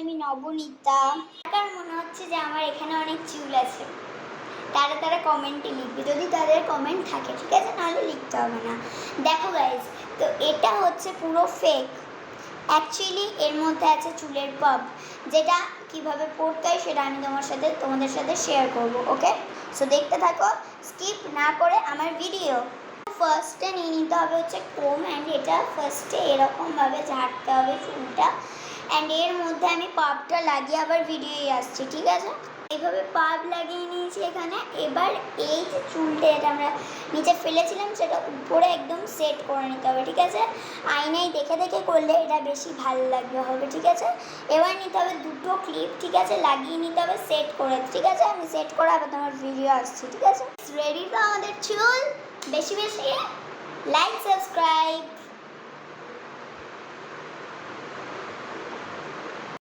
আমি নবনীতা। কার মনে হচ্ছে যে আমার এখানে অনেক চুল আছে, তারা কমেন্টে লিখবে, যদি তাদের কমেন্ট থাকে, ঠিক আছে, নাহলে লিখতে হবে না। দেখো গাইজ, তো এটা হচ্ছে পুরো ফেক। অ্যাকচুয়ালি এর মধ্যে আছে চুলের পাব, যেটা কিভাবে পড়তে হয় সেটা আমি তোমাদের সাথে শেয়ার করব। ওকে, সো দেখতে থাকো স্কিপ না করে আমার ভিডিও। ফার্স্টে নিয়ে নিতে হবে হচ্ছে কোম, অ্যান্ড এটা ফার্স্টে এরকমভাবে ঝাড়তে হবে চুলটা, অ্যান্ড এর মধ্যে আমি পাবটা লাগিয়ে আবার ভিডিওই আসছি, ঠিক আছে। এইভাবে পাব লাগিয়ে নিয়েছি এখানে। এবার এই যে চুলটা এটা আমরা নিচে ফেলেছিলাম সেটা উপরে একদম সেট করে নিতে হবে, ঠিক আছে। আয়নায় দেখে দেখে করলে এটা বেশি ভালো লাগবে হবে, ঠিক আছে। এবার নিতে হবে দুটো ক্লিপ, ঠিক আছে, লাগিয়ে নিতে হবে সেট করে, ঠিক আছে। আমি সেট করে আবার তোমার ভিডিও আসছি, ঠিক আছে। রেডি তো আমাদের চুল? বেশি বেশি লাইক সাবস্ক্রাইব।